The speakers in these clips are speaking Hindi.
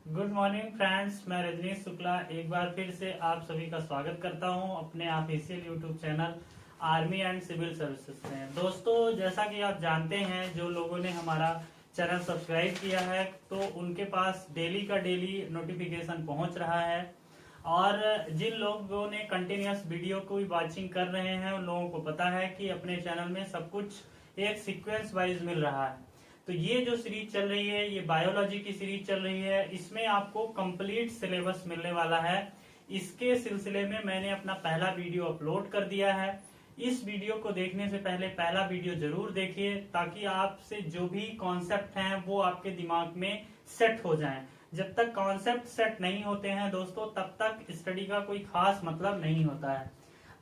गुड मॉर्निंग फ्रेंड्स, मैं रजनीश शुक्ला एक बार फिर से आप सभी का स्वागत करता हूं अपने official YouTube channel army and civil services में। दोस्तों, जैसा कि आप जानते हैं, जो लोगों ने हमारा चैनल सब्सक्राइब किया है तो उनके पास डेली का डेली नोटिफिकेशन पहुंच रहा है, और जिन लोगों ने कंटिन्यूअस वीडियो को भी वॉचिंग कर रहे हैं उन लोगों को पता है कि अपने चैनल में सब कुछ एक सीक्वेंस वाइज मिल रहा है। तो ये जो सीरीज चल रही है, ये बायोलॉजी की सीरीज चल रही है, इसमें आपको कंप्लीट सिलेबस मिलने वाला है। इसके सिलसिले में मैंने अपना पहला वीडियो अपलोड कर दिया है। इस वीडियो को देखने से पहले पहला वीडियो जरूर देखिए, ताकि आपसे जो भी कॉन्सेप्ट हैं वो आपके दिमाग में सेट हो जाएं। जब तक कॉन्सेप्ट सेट नहीं होते हैं दोस्तों, तब तक स्टडी का कोई खास मतलब नहीं होता है।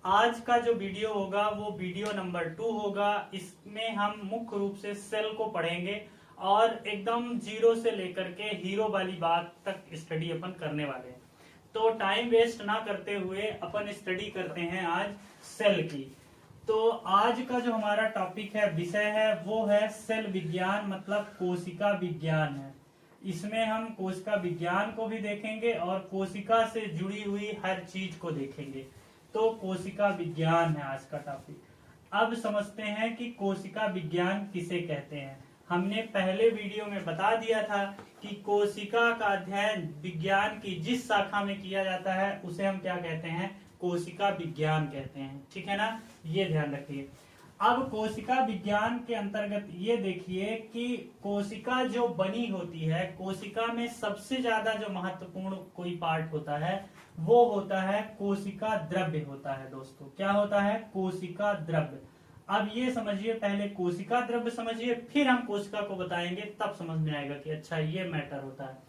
आज का जो वीडियो होगा वो वीडियो नंबर 2 होगा। इसमें हम मुख्य रूप से सेल को पढ़ेंगे और एकदम जीरो से लेकर के हीरो वाली बात तक स्टडी अपन करने वाले हैं। तो टाइम वेस्ट ना करते हुए अपन स्टडी करते हैं आज सेल की। तो आज का जो हमारा टॉपिक है, विषय है, वो है सेल विज्ञान, मतलब कोशिका विज्ञान है। इसमें हम कोशिका विज्ञान को भी देखेंगे और कोशिका से जुड़ी हुई हर चीज को देखेंगे। तो कोशिका विज्ञान है आज का टॉपिक। अब समझते हैं कि कोशिका विज्ञान किसे कहते हैं। हमने पहले वीडियो में बता दिया था कि कोशिका का अध्ययन विज्ञान की जिस शाखा में किया जाता है उसे हम क्या कहते हैं, कोशिका विज्ञान कहते हैं। ठीक है ना, ये ध्यान रखिए। अब कोशिका विज्ञान के अंतर्गत ये देखिए कि कोशिका जो बनी होती है, कोशिका में सबसे ज्यादा जो महत्वपूर्ण कोई पार्ट होता है वो होता है कोशिका द्रव्य होता है। दोस्तों, क्या होता है? कोशिका द्रव्य। अब ये समझिए, पहले कोशिका द्रव्य समझिए, फिर हम कोशिका को बताएंगे, तब समझ में आएगा कि अच्छा ये मैटर होता है।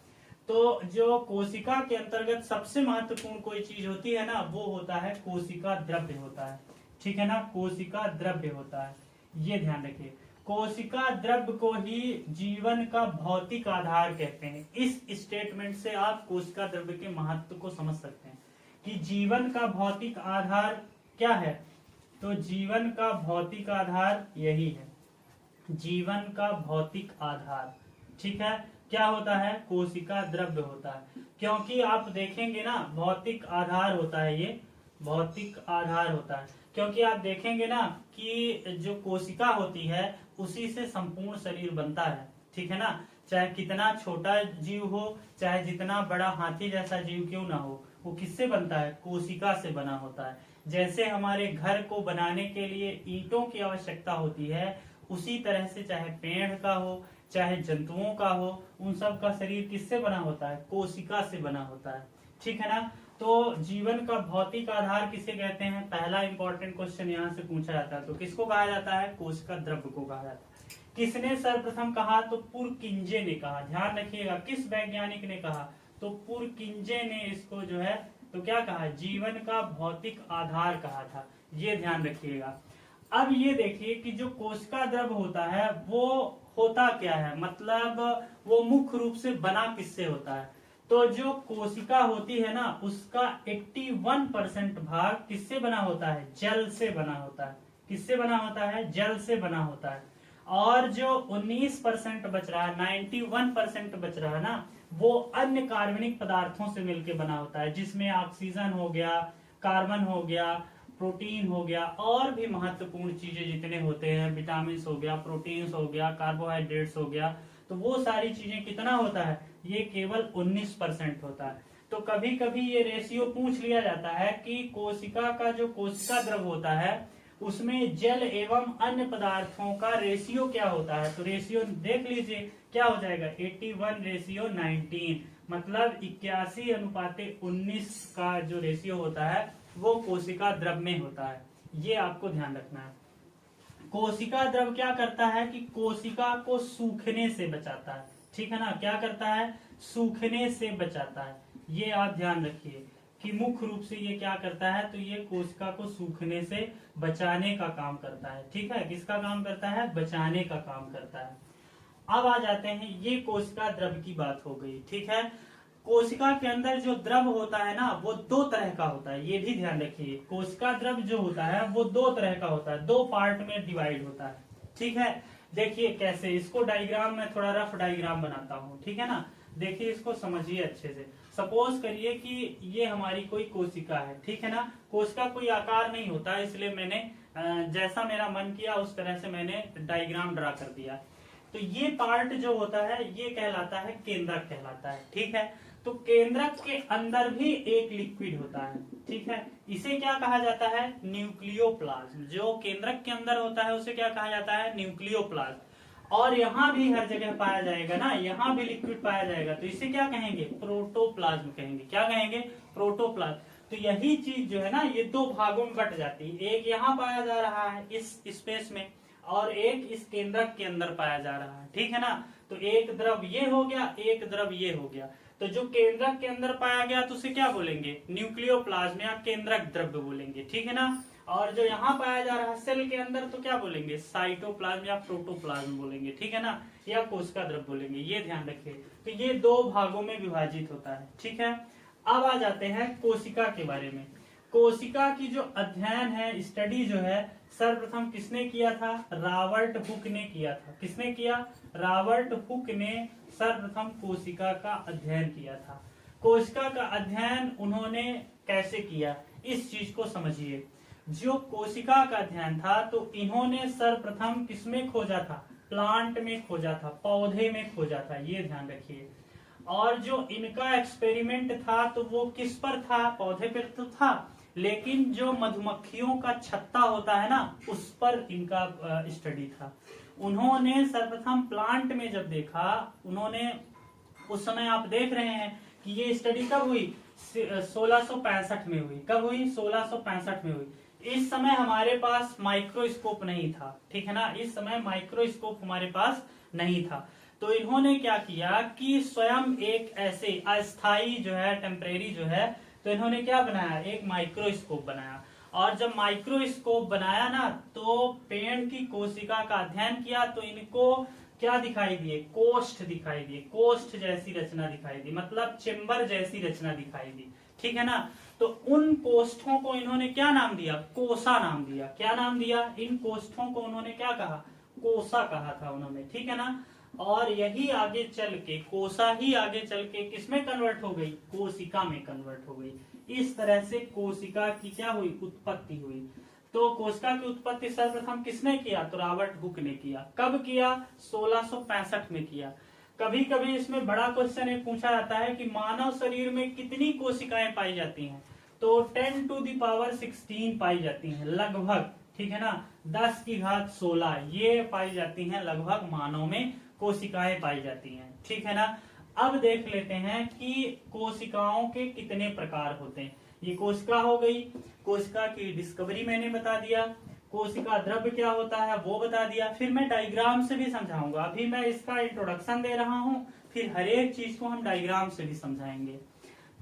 तो जो कोशिका के अंतर्गत सबसे महत्वपूर्ण कोई चीज होती है ना, वो होता है कोशिका द्रव्य होता है। ठीक है ना, कोशिका द्रव्य होता है, ये ध्यान रखिए। कोशिका द्रव्य को ही जीवन का भौतिक आधार कहते हैं। इस स्टेटमेंट से आप कोशिका द्रव्य के महत्व को समझ सकते हैं कि जीवन का भौतिक आधार क्या है। तो जीवन का भौतिक आधार यही है, जीवन का भौतिक आधार। ठीक है, क्या होता है? कोशिका द्रव्य होता है। क्योंकि आप देखेंगे ना, भौतिक आधार होता है, ये भौतिक आधार होता है। क्योंकि आप देखेंगे ना कि जो कोशिका होती है उसी से संपूर्ण शरीर बनता है। ठीक है ना, चाहे कितना छोटा जीव हो, चाहे जितना बड़ा हाथी जैसा जीव क्यों ना हो, वो किससे बनता है? कोशिका से बना होता है। जैसे हमारे घर को बनाने के लिए ईंटों की आवश्यकता होती है, उसी तरह से चाहे पेड़ का हो, चाहे जंतुओं का हो, उन सब का शरीर किससे बना होता है? कोशिका से बना होता है। ठीक है ना, तो जीवन का भौतिक आधार किसे कहते हैं? पहला इंपॉर्टेंट क्वेश्चन यहाँ से पूछा जाता है। तो किसको कहा जाता है? कोशिका द्रव्य को कहा जाता है। किसने सर्वप्रथम कहा? तो पुरकिंजे ने कहा। ध्यान रखिएगा, किस वैज्ञानिक ने कहा? तो पुरकिंजे ने इसको जो है तो क्या कहा? जीवन का भौतिक आधार कहा था। ये ध्यान रखिएगा। अब ये देखिए कि जो कोशिका द्रव्य होता है वो होता क्या है, मतलब वो मुख्य रूप से बना किससे होता है। तो जो कोशिका होती है ना, उसका 81% भाग किससे बना होता है? जल से बना होता है। किससे बना होता है? जल से बना होता है। और जो 19% बच रहा है, 91% बच रहा है ना, वो अन्य कार्बनिक पदार्थों से मिलकर बना होता है, जिसमें ऑक्सीजन हो गया, कार्बन हो गया, प्रोटीन हो गया, और भी महत्वपूर्ण चीजें जितने होते हैं, विटामिन हो गया, प्रोटीन्स हो गया, कार्बोहाइड्रेट्स हो गया। तो वो सारी चीजें कितना होता है? ये केवल 19% होता है। तो कभी कभी ये रेशियो पूछ लिया जाता है कि कोशिका का जो कोशिका द्रव्य होता है उसमें जल एवं अन्य पदार्थों का रेशियो क्या होता है। तो रेशियो देख लीजिए, क्या हो जाएगा? 81:19, मतलब 81:19 का जो रेशियो होता है वो कोशिका द्रव्य में होता है। ये आपको ध्यान रखना है। कोशिका द्रव्य क्या करता है कि कोशिका को सूखने से बचाता है। ठीक है ना, क्या करता है? सूखने से बचाता है। ये आप ध्यान रखिए कि मुख्य रूप से ये क्या करता है, तो ये कोशिका को सूखने से बचाने का काम करता है। ठीक है, किसका काम करता है? बचाने का काम करता है। अब आ जाते हैं, ये कोशिका द्रव्य की बात हो गई। ठीक है, कोशिका के अंदर जो द्रव होता है ना, वो दो तरह का होता है। ये भी ध्यान रखिए, कोशिका द्रव जो होता है वो दो तरह का होता है, दो पार्ट में डिवाइड होता है। ठीक है, देखिए कैसे, इसको डायग्राम में थोड़ा रफ डायग्राम बनाता हूँ। ठीक है ना, देखिए इसको समझिए अच्छे से। सपोज करिए कि ये हमारी कोई कोशिका है, ठीक है ना। कोशिका कोई आकार नहीं होता, इसलिए मैंने जैसा मेरा मन किया उस तरह से मैंने डायग्राम ड्रा कर दिया। तो ये पार्ट जो होता है ये कहलाता है केंद्रक कहलाता है, ठीक है। तो केंद्रक के अंदर भी एक लिक्विड होता है, ठीक है। इसे क्या कहा जाता है? न्यूक्लियोप्लाज्म। जो केंद्रक के अंदर होता है उसे क्या कहा जाता है? न्यूक्लियोप्लाज्म। और यहाँ भी हर जगह पाया जाएगा ना, यहाँ भी लिक्विड पाया जाएगा, तो इसे क्या कहेंगे? प्रोटोप्लाज्म कहेंगे। क्या कहेंगे? प्रोटोप्लाज्म। तो यही चीज जो है ना ये दो भागों में बट जाती है, एक यहाँ पाया जा रहा है इस स्पेस में, और एक इस केंद्रक के अंदर पाया जा रहा है, ठीक है ना। तो एक द्रव ये हो गया, एक द्रव ये हो गया। तो जो केंद्रक के अंदर पाया गया तो उसे क्या बोलेंगे? न्यूक्लियोप्लाज्म या केंद्रक द्रव्य बोलेंगे, ठीक है ना। और जो यहाँ पाया जा रहा है सेल के अंदर तो क्या बोलेंगे? साइटोप्लाज्म या प्रोटोप्लाज्म बोलेंगे, ठीक है ना, या कोशिका द्रव्य बोलेंगे। ये ध्यान रखिए। तो ये दो भागों में विभाजित होता है, ठीक है। अब आ जाते हैं कोशिका के बारे में। कोशिका की जो अध्ययन है, स्टडी जो है, सर्वप्रथम किसने किया था? रॉबर्ट हुक ने किया था। किसने किया? रॉबर्ट हुक ने सर्वप्रथम कोशिका का अध्ययन किया था। कोशिका का अध्ययन उन्होंने कैसे किया, इस चीज को समझिए। जो कोशिका का अध्ययन था तो इन्होंने सर्वप्रथम किसमें खोजा था? प्लांट में खोजा था, पौधे में खोजा था, ये ध्यान रखिए। और जो इनका एक्सपेरिमेंट था तो वो किस पर था? पौधे पर तो था, लेकिन जो मधुमक्खियों का छत्ता होता है ना उस पर इनका स्टडी था। उन्होंने सर्वप्रथम प्लांट में जब देखा, उन्होंने उस समय आप देख रहे हैं कि ये स्टडी कब हुई? 1665 में हुई। कब हुई? 1665 में हुई। इस समय हमारे पास माइक्रोस्कोप नहीं था, ठीक है ना। इस समय माइक्रोस्कोप हमारे पास नहीं था। तो इन्होंने क्या किया कि स्वयं एक ऐसे अस्थाई जो है, टेम्परेरी जो है, तो इन्होंने क्या बनाया? एक माइक्रोस्कोप बनाया। और जब माइक्रोस्कोप बनाया ना तो पेड़ की कोशिका का अध्ययन किया तो इनको क्या दिखाई दिए? कोष्ठ दिखाई दिए, कोष्ठ जैसी रचना दिखाई दी, मतलब चेम्बर जैसी रचना दिखाई दी, ठीक है ना। तो उन कोष्ठों को इन्होंने क्या नाम दिया? कोसा नाम दिया। क्या नाम दिया? इन कोष्ठों को उन्होंने क्या कहा? कोसा कहा था उन्होंने, ठीक है ना। और यही आगे चल के कोसा ही आगे चल के किसमें कन्वर्ट हो गई? कोशिका में कन्वर्ट हो गई। इस तरह से कोशिका की क्या हुई? उत्पत्ति हुई। तो कोशिका की उत्पत्ति सर्वप्रथम किसने किया? तो रॉबर्ट हुक ने किया। कब किया? 1665 में किया। कभी कभी इसमें बड़ा क्वेश्चन एक पूछा जाता है कि मानव शरीर में कितनी कोशिकाएं पाई जाती हैं? तो 10 टू द पावर 16 पाई जाती हैं लगभग, ठीक है ना। 10 की घात 16 ये पाई जाती हैं लगभग, मानव में कोशिकाएं पाई जाती हैं, ठीक है ना। अब देख लेते हैं कि कोशिकाओं के कितने प्रकार होते हैं। ये कोशिका हो गई, कोशिका की डिस्कवरी मैंने बता दिया, कोशिका द्रव्य क्या होता है वो बता दिया। फिर मैं डायग्राम से भी समझाऊंगा। अभी मैं इसका इंट्रोडक्शन दे रहा हूं, फिर हर एक चीज को हम डायग्राम से भी समझाएंगे।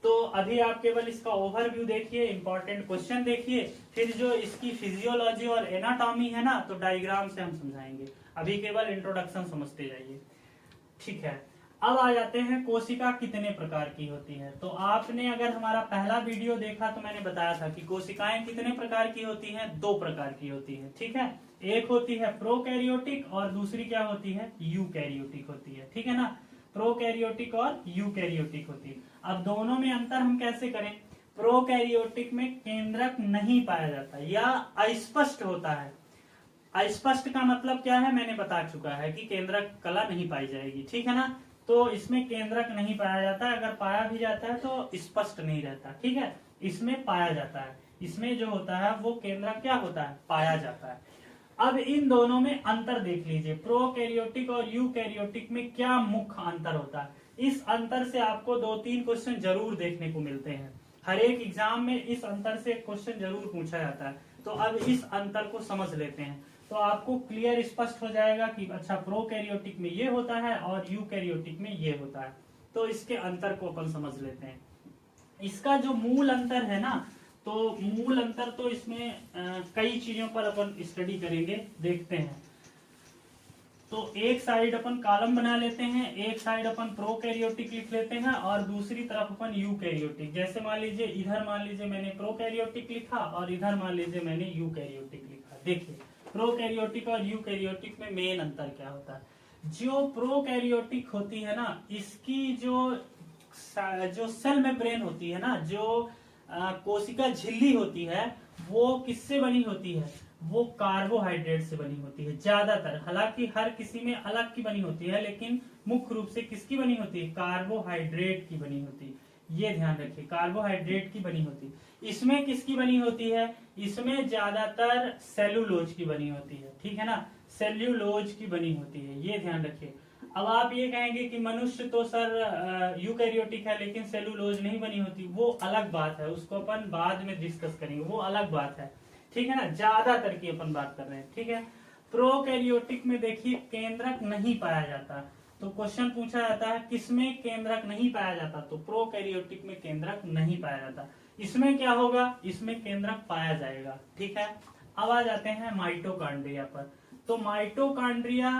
तो अभी आप केवल इसका ओवरव्यू देखिए, इंपॉर्टेंट क्वेश्चन देखिए, फिर जो इसकी फिजियोलॉजी और एनाटॉमी है ना तो डायग्राम से हम समझाएंगे। अभी केवल इंट्रोडक्शन समझते जाइए, ठीक है। अब आ जाते हैं कोशिका कितने प्रकार की होती है। तो आपने अगर हमारा पहला वीडियो देखा तो मैंने बताया था कि कोशिकाएं कितने प्रकार की होती हैं? 2 प्रकार की होती है, ठीक है। एक होती है प्रोकैरियोटिक और दूसरी क्या होती है? यूकैरियोटिक होती है, ठीक है ना। प्रोकैरियोटिक और यूकैरियोटिक होती है। अब दोनों में अंतर हम कैसे करें? प्रोकैरियोटिक में केंद्रक नहीं पाया जाता या अस्पष्ट होता है। अस्पष्ट का मतलब क्या है? मैंने बता चुका है कि केंद्रक कला नहीं पाई जाएगी, ठीक है ना। तो इसमें केंद्रक नहीं पाया जाता है, अगर पाया भी जाता है तो स्पष्ट नहीं रहता, ठीक है। इसमें पाया जाता है, इसमें जो होता है वो केंद्रक क्या होता है? पाया जाता है। अब इन दोनों में अंतर देख लीजिए, प्रोकैरियोटिक और यूकैरियोटिक में क्या मुख्य अंतर होता है। इस अंतर से आपको 2-3 क्वेश्चन जरूर देखने को मिलते हैं, हर एक एग्जाम में इस अंतर से क्वेश्चन जरूर पूछा जाता है। तो अब इस अंतर को समझ लेते हैं तो आपको क्लियर स्पष्ट हो जाएगा कि अच्छा प्रोकैरियोटिक में ये होता है और यूकैरियोटिक में ये होता है। तो इसके अंतर को अपन समझ लेते हैं। इसका जो मूल अंतर है ना, तो मूल अंतर तो इसमें कई चीजों पर अपन स्टडी करेंगे, देखते हैं। तो एक साइड अपन कॉलम बना लेते हैं, एक साइड अपन प्रोकैरियोटिक लिख लेते हैं और दूसरी तरफ अपन यूकैरियोटिक। जैसे मान लीजिए इधर मान लीजिए मैंने प्रोकैरियोटिक लिखा और इधर मान लीजिए मैंने यूकैरियोटिक लिखा। देखिए प्रोकैरियोटिक और यूकैरियोटिक में मेन अंतर क्या होता है। जो प्रोकैरियोटिक होती है ना, इसकी जो सेल मेम्ब्रेन होती है ना, जो कोशिका झिल्ली होती है, वो किससे बनी होती है? वो कार्बोहाइड्रेट से बनी होती है ज्यादातर। हालांकि हर किसी में अलग की बनी होती है, लेकिन मुख्य रूप से किसकी बनी होती है? कार्बोहाइड्रेट की बनी होती है। ये ध्यान रखिए, कार्बोहाइड्रेट की बनी होती है। इसमें किसकी बनी होती है? इसमें ज्यादातर सेलुलोज की बनी होती है, ठीक है ना, सेल्यूलोज की बनी होती है, ये ध्यान रखिए। अब आप ये कहेंगे कि मनुष्य तो सर यूकैरियोटिक है लेकिन सेलुलोज नहीं बनी होती, वो अलग बात है, उसको अपन बाद में डिस्कस करेंगे, वो अलग बात है, ठीक है ना। ज्यादातर की अपन बात कर रहे हैं, ठीक है। प्रोकैरियोटिक में देखिए केंद्रक नहीं पाया जाता, तो क्वेश्चन पूछा जाता है किसमें केंद्रक नहीं पाया जाता, तो प्रोकैरियोटिक में केंद्रक नहीं पाया जाता। इसमें क्या होगा? इसमें केंद्रक पाया जाएगा, ठीक है। अब आ जाते हैं माइटोकॉन्ड्रिया पर। तो माइटोकॉन्ड्रिया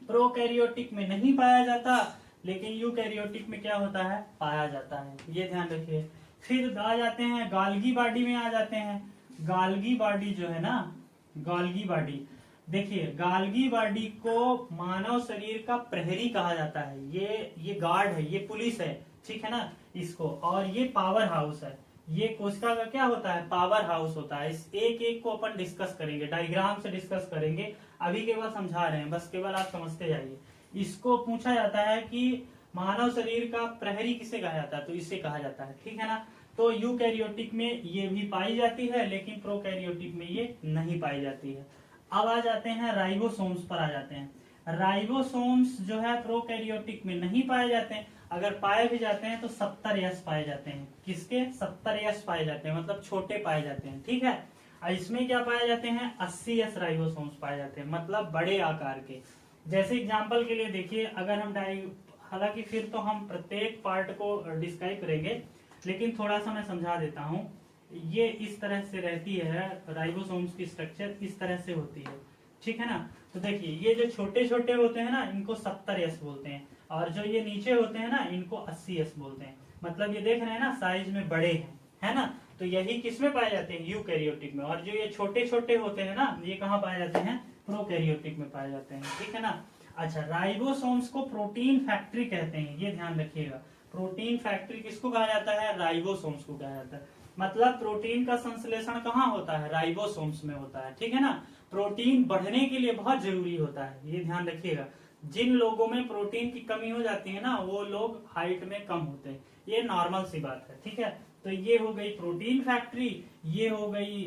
प्रोकैरियोटिक में नहीं पाया जाता, लेकिन यूकैरियोटिक में क्या होता है? पाया जाता है, ये ध्यान रखिए। फिर आ जाते हैं गाल्गी बॉडी में, आ जाते हैं गाल्गी बॉडी जो है ना, गाल्गी बॉडी, देखिए गाल्गी बॉडी को मानव शरीर का प्रहरी कहा जाता है। ये गार्ड है, ये पुलिस है, ठीक है ना इसको, और ये पावर हाउस है। ये कोशिका का क्या होता है? पावर हाउस होता है। इस एक एक को अपन डिस्कस करेंगे, डायग्राम से डिस्कस करेंगे, अभी केवल समझा रहे हैं, बस केवल आप समझते जाइए। इसको पूछा जाता है कि मानव शरीर का प्रहरी किसे कहा जाता है, तो इसे कहा जाता है, ठीक है ना। तो यूकैरियोटिक में ये भी पाई जाती है, लेकिन प्रोकैरियोटिक में ये नहीं पाई जाती है। अब आ जाते हैं राइबोसोम्स पर, आ जाते हैं। राइबोसोम्स जो है प्रोकैरियोटिक में नहीं पाए जाते हैं, अगर पाए भी जाते हैं तो 70S पाए जाते हैं। किसके? 70S पाए जाते हैं, मतलब छोटे पाए जाते हैं, ठीक है। इसमें क्या पाए जाते हैं? 80S राइबोसोम्स पाए जाते हैं, मतलब बड़े आकार के। जैसे एग्जांपल के लिए देखिए, अगर हम हालांकि फिर तो हम प्रत्येक पार्ट को डिस्क्राइब करेंगे, लेकिन थोड़ा सा मैं समझा देता हूँ। ये इस तरह से रहती है, राइबोसोम्स की स्ट्रक्चर इस तरह से होती है, ठीक है ना। तो देखिए ये जो छोटे छोटे होते हैं ना, इनको 70S बोलते हैं, और जो ये नीचे होते हैं ना, इनको 80S बोलते हैं। मतलब ये देख रहे हैं ना, साइज में बड़े हैं, है ना। तो यही किसमें पाए जाते हैं? यूकैरियोटिक में। और जो ये छोटे छोटे होते हैं ना, ये कहाँ पाए जाते हैं? प्रोकैरियोटिक में पाए जाते हैं, ठीक है ना। अच्छा, राइबोसोम्स को प्रोटीन फैक्ट्री कहते हैं, ये ध्यान रखिएगा। प्रोटीन फैक्ट्री किसको कहा जाता है? राइबोसोम्स को कहा जाता है। मतलब प्रोटीन का संश्लेषण कहाँ होता है? राइबोसोम्स में होता है, ठीक है ना। प्रोटीन बढ़ने के लिए बहुत जरूरी होता है, ये ध्यान रखिएगा। जिन लोगों में प्रोटीन की कमी हो जाती है ना, वो लोग हाइट में कम होते हैं, ये नॉर्मल सी बात है, ठीक है। तो ये हो गई प्रोटीन फैक्ट्री, ये हो गई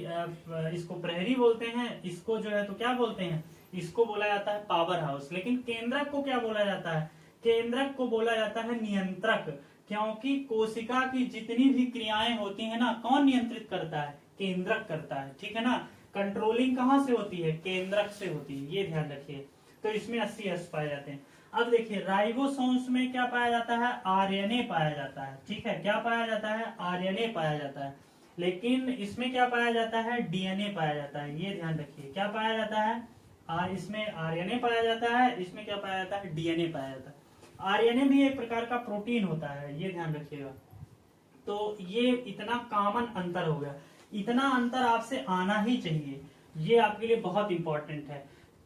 इसको प्रहरी बोलते हैं, इसको जो है तो क्या बोलते हैं? इसको बोला जाता है पावर हाउस। लेकिन केंद्रक को क्या बोला जाता है? केंद्रक को बोला जाता है नियंत्रक, क्योंकि कोशिका की जितनी भी क्रियाएं होती है ना, कौन नियंत्रित करता है? केंद्रक करता है, ठीक है ना। कंट्रोलिंग कहाँ से होती है? केंद्रक से होती है, ये ध्यान रखिए। तो इसमें 80S पाए जाते हैं। अब देखिए राइबोसोम्स में क्या पाया जाता है? RNA पाया जाता है, ठीक है। क्या पाया जाता है? RNA पाया जाता है। लेकिन इसमें क्या पाया जाता है? DNA पाया जाता है, ये ध्यान रखिए। क्या पाया जाता है? इसमें RNA पाया जाता है, इसमें क्या पाया जाता है? DNA पाया जाता है। RNA भी एक प्रकार का प्रोटीन होता है, ये ध्यान रखिएगा। तो ये इतना कॉमन अंतर हो गया, इतना अंतर आपसे आना ही चाहिए, ये आपके लिए बहुत इंपॉर्टेंट है।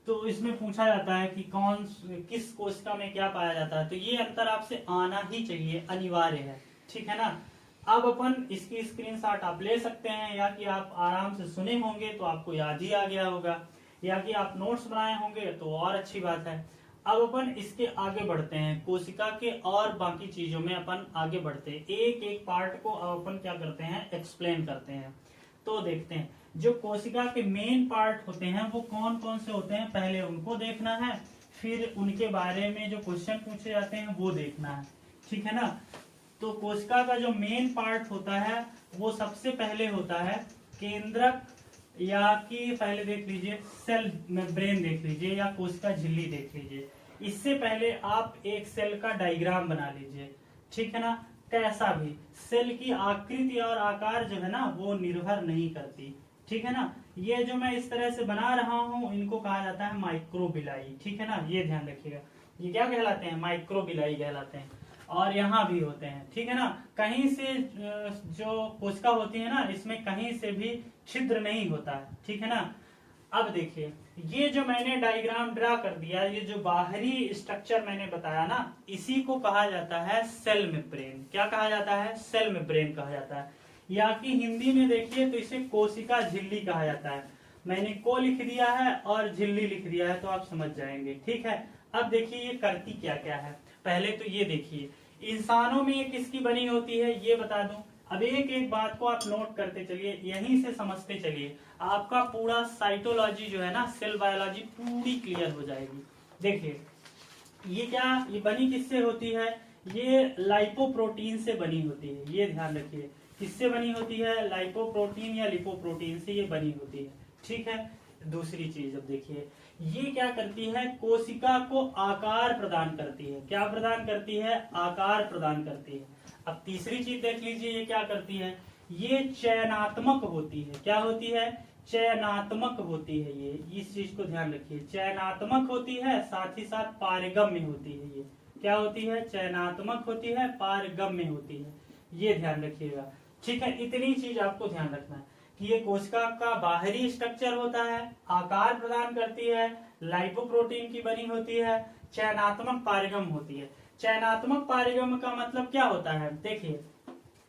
तो इसमें पूछा जाता है कि किस कोशिका में क्या पाया जाता है, तो ये अंतर आपसे आना ही चाहिए, अनिवार्य है, ठीक है ना। अब अपन इसकी स्क्रीनशॉट आप ले सकते हैं, या कि आप आराम से सुने होंगे तो आपको याद ही आ गया होगा, या कि आप नोट्स बनाए होंगे तो और अच्छी बात है। अब अपन इसके आगे बढ़ते हैं, कोशिका के और बाकी चीजों में अपन आगे बढ़ते हैं, एक एक पार्ट को अब अपन क्या करते हैं? एक्सप्लेन करते हैं। तो देखते हैं जो कोशिका के मेन पार्ट होते हैं वो कौन कौन से होते हैं, पहले उनको देखना है, फिर उनके बारे में जो क्वेश्चन पूछे जाते हैं वो देखना है, ठीक है ना। तो कोशिका का जो मेन पार्ट होता है वो सबसे पहले होता है केंद्रक, या कि पहले देख लीजिए सेल मेम्ब्रेन देख लीजिए, या कोशिका झिल्ली देख लीजिए। इससे पहले आप एक सेल का डायग्राम बना लीजिए, ठीक है ना। कैसा भी सेल की आकृति और आकार जो है ना, वो निर्भर नहीं करती, ठीक है ना। ये जो मैं इस तरह से बना रहा हूँ, इनको कहा जाता है माइक्रोबिलाई, ठीक है ना, ये ध्यान रखिएगा। ये क्या कहलाते हैं? माइक्रोबिलाई कहलाते हैं। और यहाँ भी होते हैं, ठीक है ना। कहीं से जो कोशिका होती है ना, इसमें कहीं से भी छिद्र नहीं होता है, ठीक है ना। अब देखिए, ये जो मैंने डायग्राम ड्रा कर दिया, ये जो बाहरी स्ट्रक्चर मैंने बताया ना, इसी को कहा जाता है सेल मेम्ब्रेन। क्या कहा जाता है? सेल मेम्ब्रेन कहा जाता है, या कि हिंदी में देखिए तो इसे कोशिका झिल्ली कहा जाता है। मैंने को लिख दिया है और झिल्ली लिख दिया है तो आप समझ जाएंगे, ठीक है। अब देखिए ये करती क्या क्या है। पहले तो ये देखिए, इंसानों में ये किसकी बनी होती है ये बता दूं। अब एक एक बात को आप नोट करते चलिए, यहीं से समझते चलिए, आपका पूरा साइटोलॉजी जो है ना, सेल बायोलॉजी पूरी क्लियर हो जाएगी। देखिए ये क्या, ये बनी किससे होती है? ये लाइपोप्रोटीन से बनी होती है, ये ध्यान रखिए। किससे बनी होती है? लाइपोप्रोटीन या लिपोप्रोटीन से ये बनी होती है, ठीक है। दूसरी चीज अब देखिए, ये क्या करती है? कोशिका को आकार प्रदान करती है। क्या प्रदान करती है? आकार प्रदान करती है। अब तीसरी चीज देख लीजिए, ये क्या करती है? ये चयनात्मक होती है। क्या होती है? चयनात्मक होती है। ये इस चीज को ध्यान रखिए, चयनात्मक होती है, साथ ही साथ पारगम्य होती है। ये क्या होती है? चयनात्मक होती है, पारगम्य होती है। ये ध्यान रखिएगा, ठीक है। इतनी चीज आपको ध्यान रखना है कि ये कोशिका का बाहरी स्ट्रक्चर होता है, आकार प्रदान करती है, लाइपोप्रोटीन की बनी होती है, चयनात्मक पारगम होती है। चयनात्मक पारगम का मतलब क्या होता है? देखिए,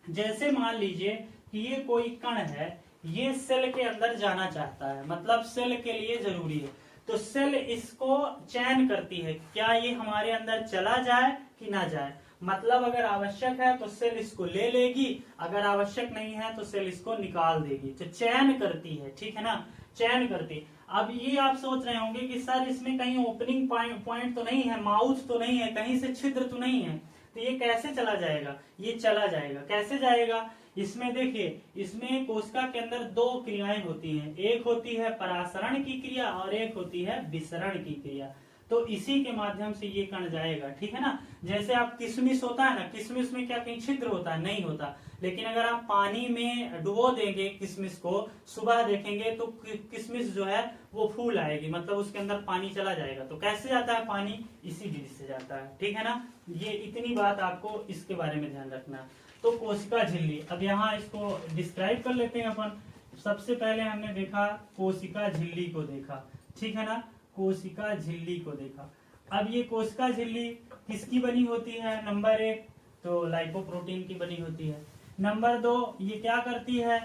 जैसे मान लीजिए कि ये कोई कण है, ये सेल के अंदर जाना चाहता है, मतलब सेल के लिए जरूरी है, तो सेल इसको चयन करती है, क्या ये हमारे अंदर चला जाए कि ना जाए। मतलब अगर आवश्यक है तो सेल इसको ले लेगी, अगर आवश्यक नहीं है तो सेल इसको निकाल देगी। तो चयन करती है, ठीक है ना, चयन करती। अब ये आप सोच रहे होंगे कि सर इसमें कहीं ओपनिंग पॉइंट तो नहीं है, माउथ तो नहीं है, कहीं से छिद्र तो नहीं है, तो ये कैसे चला जाएगा? ये चला जाएगा, कैसे जाएगा? इसमें देखिए, इसमें कोशिका के अंदर दो क्रियाएं होती हैं, एक होती है परासरण की क्रिया और एक होती है विसरण की क्रिया। तो इसी के माध्यम से ये कण जाएगा, ठीक है ना। जैसे आप किशमिश होता है ना, किशमिश में क्या कहीं छिद्र होता है? नहीं होता। लेकिन अगर आप पानी में डुबो देंगे किशमिश को, सुबह देखेंगे तो किशमिश जो है वो फूल आएगी, मतलब उसके अंदर पानी चला जाएगा। तो कैसे जाता है पानी? इसी विधि से जाता है, ठीक है ना। ये इतनी बात आपको इसके बारे में ध्यान रखना है। तो कोशिका झिल्ली, अब यहाँ इसको डिस्क्राइब कर लेते हैं अपन। सबसे पहले हमने देखा कोशिका झिल्ली को देखा, ठीक है ना, कोशिका झिल्ली को देखा। अब ये कोशिका झिल्ली किसकी बनी होती है? नंबर 1 तो लाइपोप्रोटीन की बनी होती है। नंबर 2 ये क्या करती है?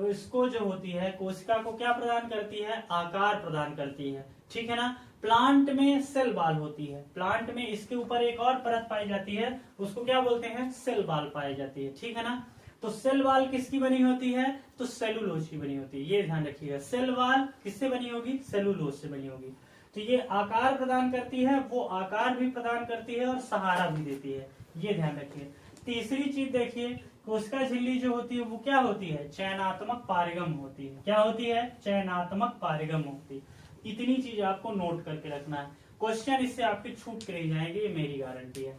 इसको जो होती है कोशिका को क्या प्रदान करती है? आकार प्रदान करती है, ठीक है ना। प्लांट में सेल बाल होती है, प्लांट में इसके ऊपर एक और परत पाई जाती है, उसको क्या बोलते हैं? सेल बाल पाई जाती है, ठीक है ना। तो सेल वाल किसकी बनी होती है? तो सेलुलोज की बनी होती है, ये ध्यान रखिएगा। सेल वाल किससे बनी होगी? सेलुलोज से बनी होगी। तो ये आकार प्रदान करती है, वो आकार भी प्रदान करती है और सहारा भी देती है, ये ध्यान रखिए। तीसरी चीज देखिए, कोशिका झिल्ली जो होती है वो क्या होती है? चयनात्मक पारगम होती है। क्या होती है? चयनात्मक पारगम होती है। इतनी चीज आपको नोट करके रखना है, क्वेश्चन इससे आपके छूट के रह जाएंगे, ये मेरी गारंटी है।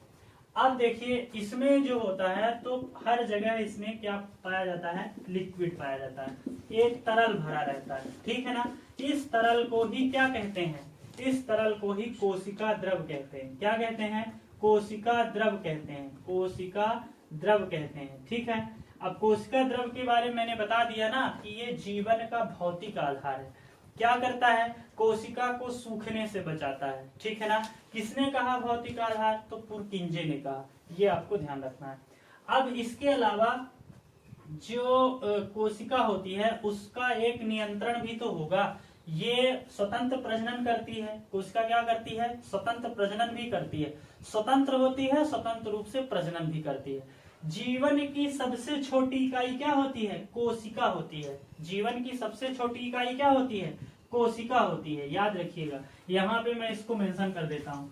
अब देखिए, इसमें जो होता है तो हर जगह इसमें क्या पाया जाता है? लिक्विड पाया जाता है, एक तरल भरा रहता है, ठीक है ना। इस तरल को ही क्या कहते हैं? इस तरल को ही कोशिका द्रव कहते हैं। क्या कहते हैं? कोशिका द्रव कहते हैं, कोशिका द्रव कहते हैं, ठीक है। अब कोशिका द्रव के बारे में मैंने बता दिया ना कि ये जीवन का भौतिक आधार है। क्या करता है? कोशिका को सूखने से बचाता है, ठीक है ना। किसने कहा भौतिक आधार? तो पुरकिंजे ने कहा, ये आपको ध्यान रखना है। अब इसके अलावा जो कोशिका होती है उसका एक नियंत्रण भी तो होगा। ये स्वतंत्र प्रजनन करती है, कोशिका क्या करती है? स्वतंत्र प्रजनन भी करती है, स्वतंत्र होती है, स्वतंत्र रूप से प्रजनन भी करती है। जीवन की सबसे छोटी इकाई क्या होती है? कोशिका होती है। जीवन की सबसे छोटी इकाई क्या होती है? कोशिका होती है, याद रखिएगा। यहाँ पे मैं इसको मेंशन कर देता हूँ,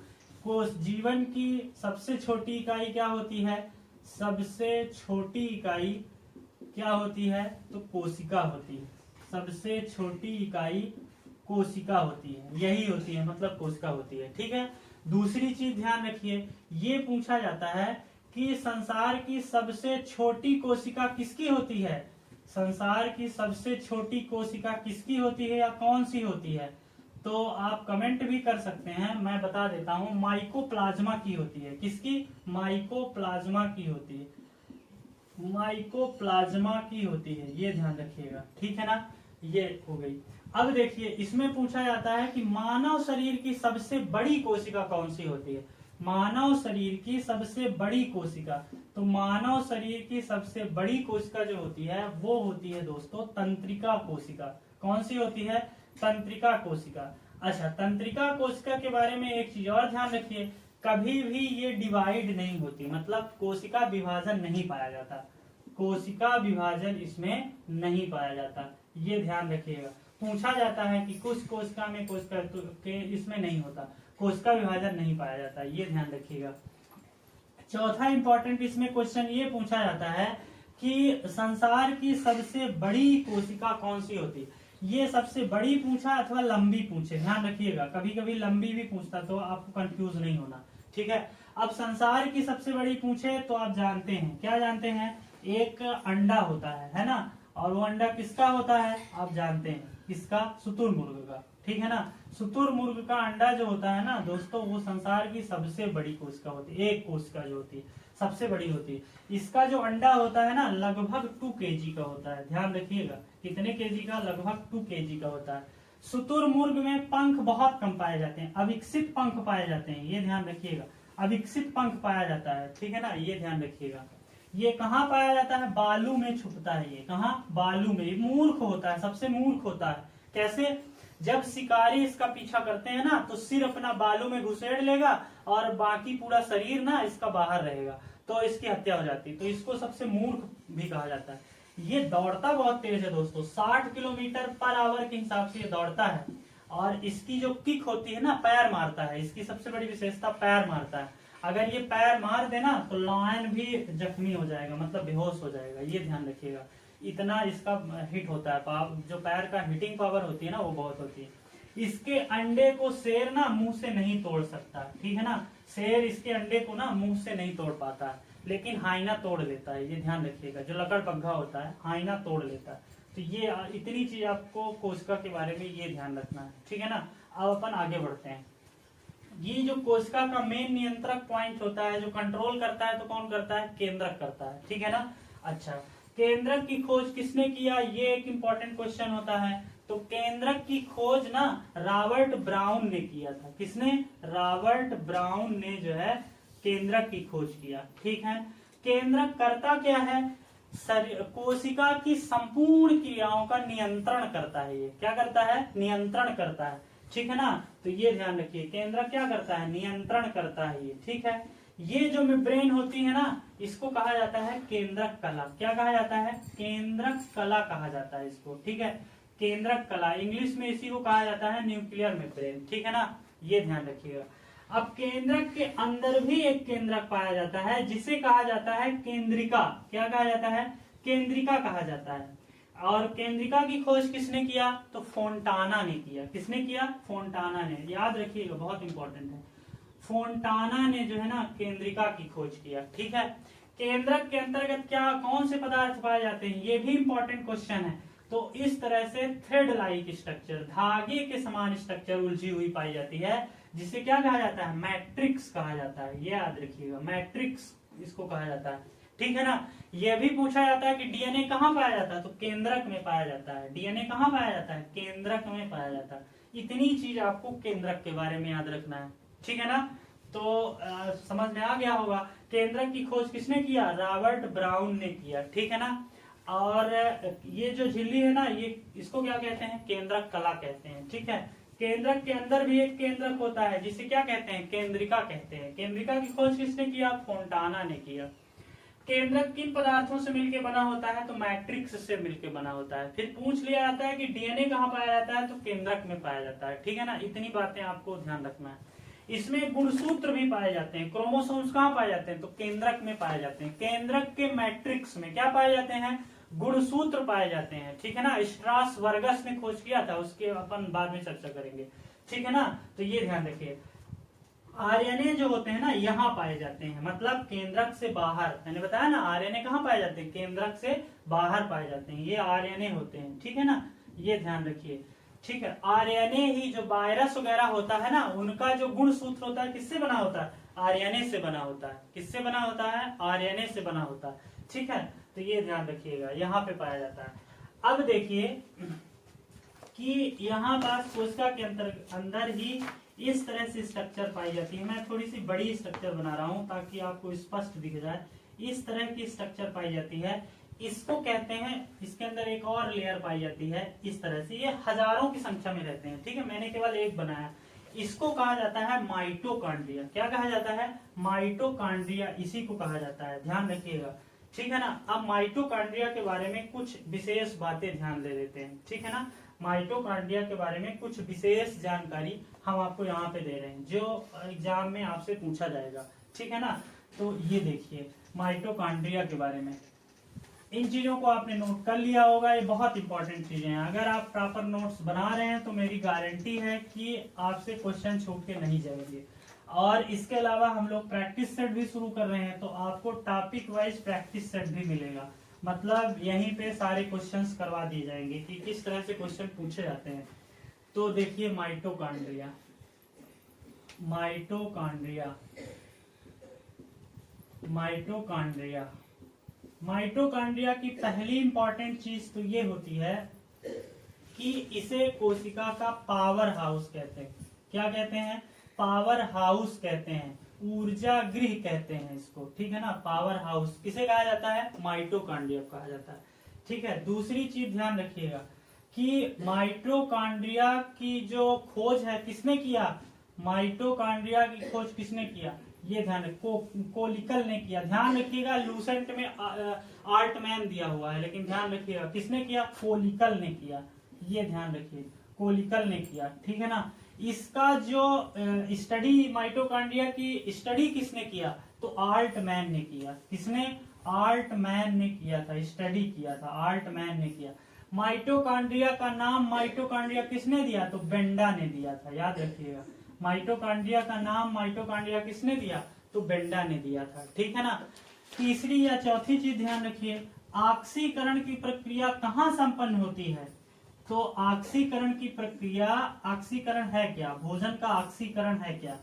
जीवन की सबसे छोटी इकाई क्या होती है? सबसे छोटी इकाई क्या होती है? तो कोशिका होती है। सबसे छोटी इकाई कोशिका होती है, यही होती है, मतलब कोशिका होती है, ठीक है। दूसरी चीज ध्यान रखिए, ये पूछा जाता है कि संसार की सबसे छोटी कोशिका किसकी होती है? संसार की सबसे छोटी कोशिका किसकी होती है या कौन सी होती है? तो आप कमेंट भी कर सकते हैं, मैं बता देता हूं, माइकोप्लाज्मा की होती है। किसकी? माइकोप्लाज्मा की होती है, माइकोप्लाज्मा की होती है, ये ध्यान रखिएगा, ठीक है ना। ये हो गई। अब देखिए इसमें पूछा जाता है कि मानव शरीर की सबसे बड़ी कोशिका कौन सी होती है। मानव शरीर की सबसे बड़ी कोशिका, तो मानव शरीर की सबसे बड़ी कोशिका जो होती है वो होती है दोस्तों तंत्रिका कोशिका। कौन सी होती है? तंत्रिका कोशिका। अच्छा, तंत्रिका कोशिका के बारे में एक चीज और ध्यान रखिए, कभी भी ये डिवाइड नहीं होती, मतलब कोशिका विभाजन नहीं पाया जाता। कोशिका विभाजन इसमें नहीं पाया जाता, ये ध्यान रखिएगा। पूछा जाता है कि कुछ कोशिका में कोशिका के इसमें नहीं होता, कोशिका विभाजन नहीं पाया जाता, ये ध्यान रखिएगा। चौथा इंपॉर्टेंट इसमें क्वेश्चन ये पूछा जाता है कि संसार की सबसे बड़ी कोशिका कौन सी होती है। ये सबसे बड़ी पूछा अथवा लंबी पूछे, ध्यान रखिएगा, कभी कभी लंबी भी पूछता, तो आपको कंफ्यूज नहीं होना, ठीक है। अब संसार की सबसे बड़ी पूछे तो आप जानते हैं, क्या जानते हैं, एक अंडा होता है ना, और वो अंडा किसका होता है आप जानते हैं, किसका? शुतुरमुर्ग का, ठीक है ना। शुतुरमुर्ग का अंडा जो होता है ना दोस्तों, वो संसार की सबसे बड़ी कोशिका होती है, एक कोशिका जो होती है सबसे बड़ी होती है। इसका जो अंडा होता है ना लगभग 2 kg का होता है, ध्यान रखिएगा, कितने केजी का? लगभग 2 kg का होता है। शुतुरमुर्ग में पंख बहुत कम पाए जाते हैं, अविकसित पंख पाए जाते हैं, ये ध्यान रखिएगा, अविकसित पंख पाया जाता है, ठीक है ना, ये ध्यान रखिएगा। ये कहाँ पाया जाता है? बालू में छुपता है, ये कहाँ? बालू में। मूर्ख होता है, सबसे मूर्ख होता है। कैसे? जब शिकारी इसका पीछा करते हैं ना तो सिर अपना बालू में घुसेड़ लेगा और बाकी पूरा शरीर ना इसका बाहर रहेगा, तो इसकी हत्या हो जाती है, तो इसको सबसे मूर्ख भी कहा जाता है। ये दौड़ता बहुत तेज है दोस्तों, 60 किलोमीटर पर आवर के हिसाब से ये दौड़ता है, और इसकी जो किक होती है ना, पैर मारता है, इसकी सबसे बड़ी विशेषता पैर मारता है। अगर ये पैर मार देना तो लायन भी जख्मी हो जाएगा, मतलब बेहोश हो जाएगा, ये ध्यान रखिएगा, इतना इसका हिट होता है। जो पैर का हिटिंग पावर होती है ना वो बहुत होती है। इसके अंडे को शेर ना मुंह से नहीं तोड़ सकता, ठीक है ना, शेर इसके अंडे को ना मुंह से नहीं तोड़ पाता है, लेकिन हाइना तोड़ लेता है, ये ध्यान रखिएगा। जो लकड़बग्घा होता है हाइना तोड़ लेता है। तो ये इतनी चीज आपको कोशिका के बारे में ये ध्यान रखना है, ठीक है ना। अब अपन आगे बढ़ते हैं। ये जो कोशिका का मेन नियंत्रक पॉइंट होता है, जो कंट्रोल करता है, तो कौन करता है? केंद्रक करता है, ठीक है ना। अच्छा, केंद्रक की खोज किसने किया? ये एक इंपॉर्टेंट क्वेश्चन होता है। तो केंद्रक की खोज ना रॉबर्ट ब्राउन ने किया था। किसने? रॉबर्ट ब्राउन ने जो है केंद्रक की खोज किया, ठीक है। केंद्रक करता क्या है? कोशिका की संपूर्ण क्रियाओं का नियंत्रण करता है। ये क्या करता है? नियंत्रण करता है, ठीक है ना। तो ये ध्यान रखिए, केंद्रक क्या करता है? नियंत्रण करता है ये, ठीक है। ये जो मेम्ब्रेन होती है ना, इसको कहा जाता है केंद्रक कला। क्या कहा जाता है? केंद्रक कला कहा जाता है इसको, ठीक है। केंद्रक कला, इंग्लिश में इसी को कहा जाता है न्यूक्लियर मेम्ब्रेन, ठीक है ना, ये ध्यान रखिएगा। अब केंद्रक के अंदर भी एक केंद्रक पाया जाता है जिसे कहा जाता है केंद्रिका। क्या कहा जाता है? केंद्रिका कहा जाता है। और केंद्रिका की खोज किसने किया? तो फोंटाना ने किया। किसने किया? फोंटाना ने, याद रखिएगा, बहुत इंपॉर्टेंट है। फोंटाना ने जो है ना केंद्रिका की खोज किया, ठीक है। केंद्रक के अंतर्गत क्या कौन से पदार्थ पाए जाते हैं? ये भी इंपॉर्टेंट क्वेश्चन है। तो इस तरह से थ्रेड लाइक स्ट्रक्चर, धागे के समान स्ट्रक्चर उलझी हुई पाई जाती है, जिसे क्या कहा जाता है? मैट्रिक्स कहा जाता है, ये याद रखिएगा, मैट्रिक्स इसको कहा जाता है, ठीक है ना। यह भी पूछा जाता है कि डीएनए कहाँ पाया जाता है? तो केंद्रक में पाया जाता है। डीएनए कहाँ पाया जाता है? केंद्रक में पाया जाता है। इतनी चीज आपको केंद्रक के बारे में याद रखना है, ठीक है ना। तो समझ में आ गया होगा। केंद्रक की खोज किसने किया? रॉबर्ट ब्राउन ने किया, ठीक है ना। और ये जो झिल्ली है ना, ये इसको क्या कहते हैं? केंद्रक कला कहते हैं, ठीक है। केंद्रक के अंदर भी एक केंद्रक होता है जिसे क्या कहते हैं? केंद्रिका कहते हैं। केंद्रिका की खोज किसने किया? फोंटाना ने किया। केंद्रक किन पदार्थों से मिलकर बना होता है? तो मैट्रिक्स से मिलकर बना होता है। फिर पूछ लिया जाता है कि डीएनए कहाँ पाया जाता है? तो केंद्रक में पाया जाता है, ठीक है ना। इतनी बातें आपको ध्यान रखना है। इसमें गुणसूत्र भी पाए जाते हैं। क्रोमोसोम्स कहाँ पाए जाते हैं? तो केंद्रक में पाए जाते हैं। केंद्रक के मैट्रिक्स में क्या पाए जाते हैं? गुणसूत्र पाए जाते हैं, ठीक है ना। स्ट्रासबर्गस ने खोज किया था, उसके अपन बाद में चर्चा करेंगे, ठीक है ना। तो ये ध्यान रखिए, आरएनए जो होते हैं ना यहाँ पाए जाते हैं, मतलब केंद्रक से बाहर। मैंने बताया ना आरएनए कहाँ पाए जाते हैं? केंद्रक से बाहर पाए जाते हैं, ये आरएनए होते हैं, ठीक है ना, ये ध्यान रखिए, ठीक है। आरएनए ही जो वायरस वगैरह होता है ना, उनका जो गुण सूत्र होता है किससे बना होता है? आरएनए से बना होता है। किससे बना होता है? आरएनए से बना होता है, ठीक है। तो ये ध्यान रखिएगा, यहाँ पे पाया जाता है। अब देखिए कि यहाँ पास कोशिका के अंदर ही इस तरह से स्ट्रक्चर पाई जाती है। मैं थोड़ी सी बड़ी स्ट्रक्चर बना रहा हूँ ताकि आपको स्पष्ट दिख जाए। इस तरह की स्ट्रक्चर पाई जाती है, इसको कहते हैं, इसके अंदर एक और लेयर पाई जाती है इस तरह से। ये हजारों की संख्या में रहते हैं, ठीक है, मैंने केवल एक बनाया। इसको कहा जाता है माइटोकॉन्ड्रिया। क्या कहा जाता है? माइटोकॉन्ड्रिया, इसी को कहा जाता है, ध्यान रखिएगा, ठीक है ना। अब माइटोकॉन्ड्रिया के बारे में कुछ विशेष बातें ध्यान दे देते हैं, ठीक है ना। माइटोकॉन्ड्रिया के बारे में कुछ विशेष जानकारी हम आपको यहाँ पे दे रहे हैं जो एग्जाम में आपसे पूछा जाएगा, ठीक है ना। तो ये देखिए माइटोकॉन्ड्रिया के बारे में, इन चीजों को आपने नोट कर लिया होगा। ये बहुत इंपॉर्टेंट चीजें हैं। अगर आप प्रॉपर नोट्स बना रहे हैं तो मेरी गारंटी है कि आपसे क्वेश्चन छूट के नहीं जाएंगे। और इसके अलावा हम लोग प्रैक्टिस सेट भी शुरू कर रहे हैं, तो आपको टॉपिक वाइज प्रैक्टिस सेट भी मिलेगा। मतलब यहीं पे सारे क्वेश्चंस करवा दिए जाएंगे कि किस तरह से क्वेश्चन पूछे जाते हैं। तो देखिए माइटोकॉन्ड्रिया, माइटोकॉन्ड्रिया, माइटोकॉन्ड्रिया, माइटोकॉन्ड्रिया की पहली इंपॉर्टेंट चीज तो ये होती है कि इसे कोशिका का पावर हाउस कहते हैं। क्या कहते हैं? पावर हाउस कहते हैं, ऊर्जा गृह कहते हैं इसको, ठीक है ना। पावर हाउस किसे कहा जाता है? माइटोकॉन्ड्रिया कहा जाता है, ठीक है। दूसरी चीज ध्यान रखिएगा कि माइटोकॉन्ड्रिया की जो खोज है किसने किया? माइटोकॉन्ड्रिया की खोज किसने किया? ये ध्यान कोलिकल ने किया। ध्यान रखिएगा लूसेंट में आर्टमैन दिया हुआ है, लेकिन ध्यान रखिएगा किसने किया? कोलिकल ने किया। ये ध्यान रखिए, कोलिकल ने किया, ठीक है ना। इसका जो स्टडी, माइटोकॉन्ड्रिया की स्टडी किसने किया? तो आर्टमैन ने किया। किसने? आर्टमैन ने किया था, स्टडी किया था, आर्टमैन ने किया। माइटोकॉन्ड्रिया का नाम माइटोकॉन्ड्रिया किसने दिया? तो बेंडा ने दिया था, याद रखिएगा। माइटोकॉन्ड्रिया का नाम माइटोकॉन्ड्रिया किसने दिया? तो बेंडा ने दिया था, ठीक है ना। तीसरी या चौथी चीज ध्यान रखिए, ऑक्सीकरण की प्रक्रिया कहाँ संपन्न होती है? तो ऑक्सीकरण की प्रक्रिया, ऑक्सीकरण है क्या? भोजन का ऑक्सीकरण है क्या?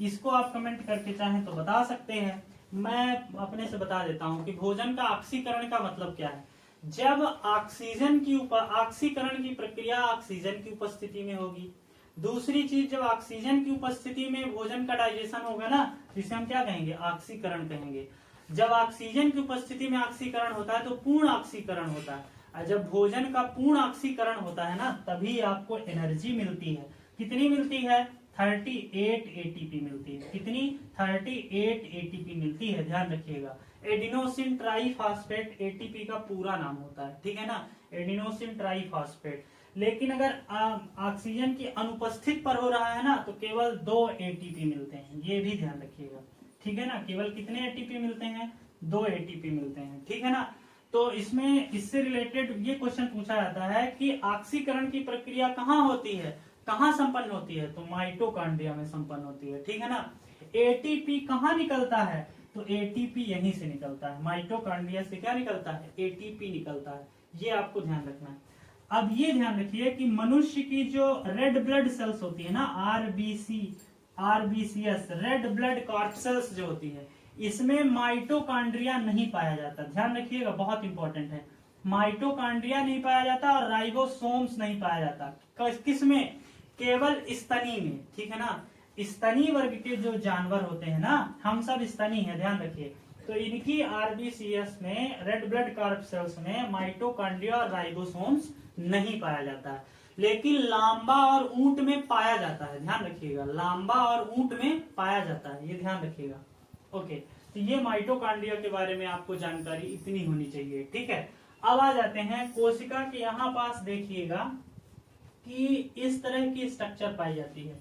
इसको आप कमेंट करके चाहें तो बता सकते हैं। मैं अपने से बता देता हूं कि भोजन का ऑक्सीकरण का मतलब क्या है। जब ऑक्सीजन की ऑक्सीकरण की प्रक्रिया ऑक्सीजन की उपस्थिति में होगी। दूसरी चीज, जब ऑक्सीजन की उपस्थिति में भोजन का डाइजेशन होगा ना, जिसे हम क्या कहेंगे? ऑक्सीकरण कहेंगे। जब ऑक्सीजन की उपस्थिति में ऑक्सीकरण होता है तो पूर्ण ऑक्सीकरण होता है। जब भोजन का पूर्ण ऑक्सीकरण होता है ना, तभी आपको एनर्जी मिलती है। कितनी मिलती है? 38 एटीपी मिलती है। कितनी? 38 एटीपी मिलती है, ध्यान रखिएगा। एडिनोसिन ट्राइफॉस्फेट एटीपी का पूरा नाम होता है, ठीक है ना, एडिनोसिन ट्राइफॉस्फेट। लेकिन अगर ऑक्सीजन की अनुपस्थित पर हो रहा है ना, तो केवल 2 एटीपी मिलते हैं, ये भी ध्यान रखिएगा, ठीक है ना। केवल कितने एटीपी मिलते हैं? 2 एटीपी मिलते हैं, ठीक है ना। तो इसमें इससे रिलेटेड ये क्वेश्चन पूछा जाता है कि ऑक्सीकरण की प्रक्रिया कहाँ होती है, कहाँ संपन्न होती है? तो माइटोकॉन्ड्रिया में संपन्न होती है, ठीक है ना। एटीपी कहाँ निकलता है? तो एटीपी यहीं से निकलता है। माइटोकॉन्ड्रिया से क्या निकलता है? एटीपी निकलता है। ये आपको ध्यान रखना है। अब ये ध्यान रखिए कि मनुष्य की जो रेड ब्लड सेल्स होती है ना, आरबीसीएस, रेड ब्लड कॉर्पसेल्स जो होती है, इसमें माइटोकॉन्ड्रिया नहीं पाया जाता। ध्यान रखिएगा, बहुत इंपॉर्टेंट है। माइटोकॉन्ड्रिया नहीं पाया जाता और राइबोसोम्स नहीं पाया जाता। किसमें? केवल स्तनी में, ठीक है ना। स्तनी वर्ग के जो जानवर होते हैं ना, हम सब स्तनी है, ध्यान रखिए। तो इनकी आरबीसीएस में, रेड ब्लड कॉर्पसेल्स में माइटोकॉन्ड्रिया और राइबोसोम्स नहीं पाया जाता है। लेकिन लांबा और ऊंट में पाया जाता है, ध्यान रखिएगा। लांबा और ऊंट में पाया जाता है, ये ध्यान रखिएगा। ओके, तो ये माइटोकॉन्ड्रिया के बारे में आपको जानकारी इतनी होनी चाहिए, ठीक है। अब आ जाते हैं कोशिका के यहाँ पास। देखिएगा कि इस तरह की स्ट्रक्चर पाई जाती है,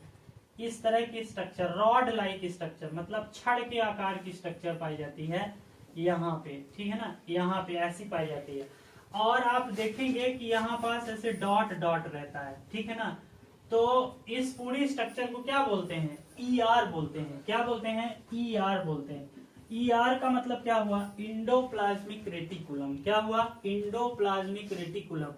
इस तरह की स्ट्रक्चर, रॉड लाइक स्ट्रक्चर, मतलब छड़ के आकार की स्ट्रक्चर पाई जाती है यहाँ पे, ठीक है ना। यहाँ पे ऐसी पाई जाती है। और आप देखेंगे कि यहाँ पास ऐसे डॉट डॉट रहता है, ठीक है ना। तो इस पूरी स्ट्रक्चर को क्या बोलते हैं? ईआर बोलते हैं। क्या बोलते हैं? ईआर बोलते हैं। ईआर का मतलब क्या हुआ? Endoplasmic reticulum. क्या हुआ? Endoplasmic reticulum.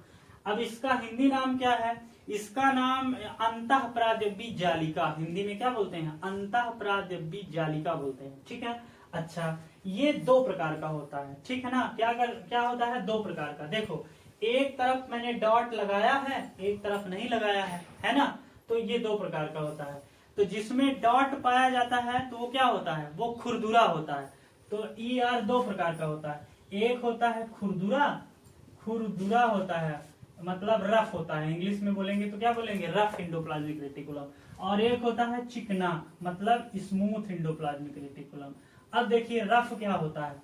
अब इसका हिंदी नाम क्या है? इसका नाम अंतःप्राद्यवी जालिका, हिंदी में क्या बोलते हैं? अंतःप्राद्यवी जालिका बोलते हैं, ठीक है। अच्छा, ये 2 प्रकार का होता है, ठीक है ना। क्या होता है? 2 प्रकार का। देखो, एक तरफ मैंने डॉट लगाया है, एक तरफ नहीं लगाया है ना। तो ये दो प्रकार का होता है। तो जिसमें डॉट पाया जाता है तो वो क्या होता है, वो खुरदुरा होता है। तो ER दो प्रकार का होता है, एक होता है खुरदुरा, खुरदुरा होता है मतलब रफ होता है, इंग्लिश में बोलेंगे तो क्या बोलेंगे, रफ इंडोप्लाज्मिक रेटिकुलम। और एक होता है चिकना मतलब स्मूथ इंडोप्लाज्मिक रेटिकुलम। अब देखिए रफ क्या होता है,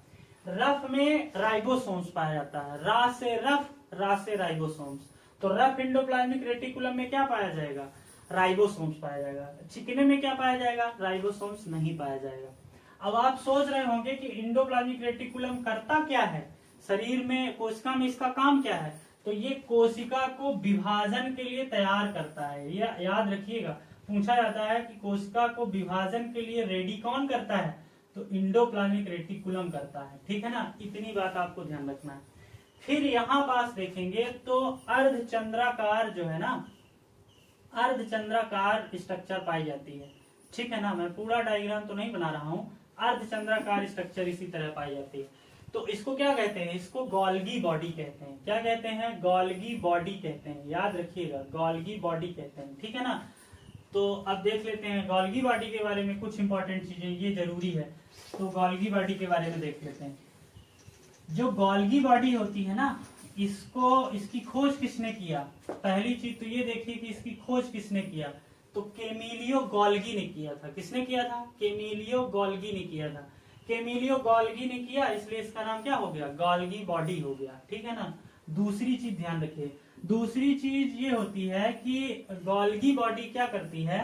रफ में राइबोसोम्स पाया जाता है, रा से रफ, रा से राइबोसोम्स। तो रफ इंडोप्लाज्मिक रेटिकुलम में क्या पाया जाएगा, राइबोसोम्स पाया जाएगा। चिकने में क्या पाया जाएगा, राइबोसोम्स नहीं पाया जाएगा। अब आप सोच रहे होंगे कि इंडोप्लाज्मिक रेटिकुलम करता क्या है शरीर में, कोशिका में इसका काम क्या है। तो ये कोशिका को विभाजन के लिए तैयार करता है। ये याद रखिएगा, पूछा जाता है कि कोशिका को विभाजन के लिए रेडी कौन करता है, तो इंडोप्लाज्मिक रेटिकुलम करता है। ठीक है ना, इतनी बात आपको ध्यान रखना है। फिर यहाँ पास देखेंगे तो अर्धचंद्राकार जो है ना, अर्धचंद्राकार स्ट्रक्चर पाई जाती है। ठीक है ना, मैं पूरा डायग्राम तो नहीं बना रहा हूँ, अर्धचंद्राकार स्ट्रक्चर इसी तरह पाई जाती है। तो इसको क्या कहते हैं, इसको गोल्गी बॉडी कहते हैं। क्या कहते हैं, गोल्गी बॉडी कहते हैं, याद रखिएगा गोल्गी बॉडी कहते हैं। ठीक है ना, तो अब देख लेते हैं गोल्गी बॉडी के बारे में कुछ इंपॉर्टेंट चीजें, ये जरूरी है। तो गोल्गी बॉडी के बारे में देख लेते हैं। जो गोल्गी बॉडी होती है ना, इसको, इसकी खोज किसने किया, पहली चीज तो ये देखिए कि इसकी खोज किसने किया, तो कैमिलियो गोल्गी ने किया था। किसने किया था, कैमिलियो गोल्गी ने किया था। कैमिलियो गोल्गी ने किया, इसलिए इसका नाम क्या हो गया, गोल्गी बॉडी हो गया। ठीक है ना। दूसरी चीज ध्यान रखिए, दूसरी चीज ये होती है कि गोल्गी बॉडी क्या करती है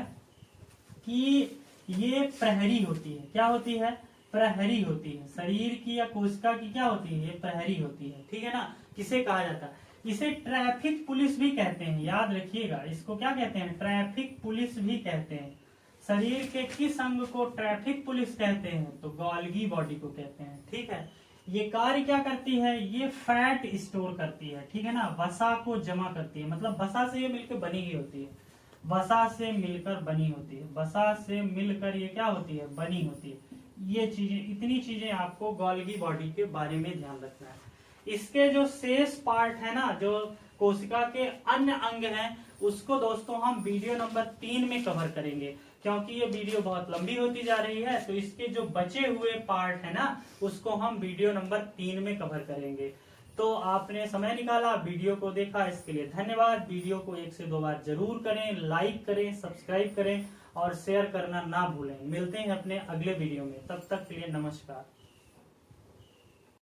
कि ये प्रहरी होती है। क्या होती है, प्रहरी होती है। शरीर की या कोशिका की क्या होती है, ये प्रहरी होती है। ठीक है ना। किसे कहा जाता है, इसे ट्रैफिक पुलिस भी कहते हैं। याद रखिएगा, इसको क्या कहते हैं, ट्रैफिक पुलिस भी कहते हैं। शरीर के किस अंग को ट्रैफिक पुलिस कहते हैं, तो गोल्गी बॉडी को कहते हैं। ठीक है। ये कार्य क्या करती है, ये फैट स्टोर करती है। ठीक है ना, वसा को जमा करती है, मतलब वसा से ये मिलकर बनी हुई होती है, वसा से मिलकर बनी होती है, वसा से मिलकर ये क्या होती है, बनी होती है। ये चीजें, इतनी चीजें आपको गोल्गी बॉडी के बारे में ध्यान रखना है। इसके जो शेष पार्ट है ना, जो कोशिका के अन्य अंग हैं, उसको दोस्तों हम वीडियो नंबर 3 में कवर करेंगे, क्योंकि ये वीडियो बहुत लंबी होती जा रही है। तो इसके जो बचे हुए पार्ट है ना, उसको हम वीडियो नंबर 3 में कवर करेंगे। तो आपने समय निकाला, वीडियो को देखा, इसके लिए धन्यवाद। वीडियो को 1 से 2 बार जरूर करें, लाइक करें, सब्सक्राइब करें और शेयर करना ना भूलें। मिलते हैं अपने अगले वीडियो में, तब तक के लिए नमस्कार।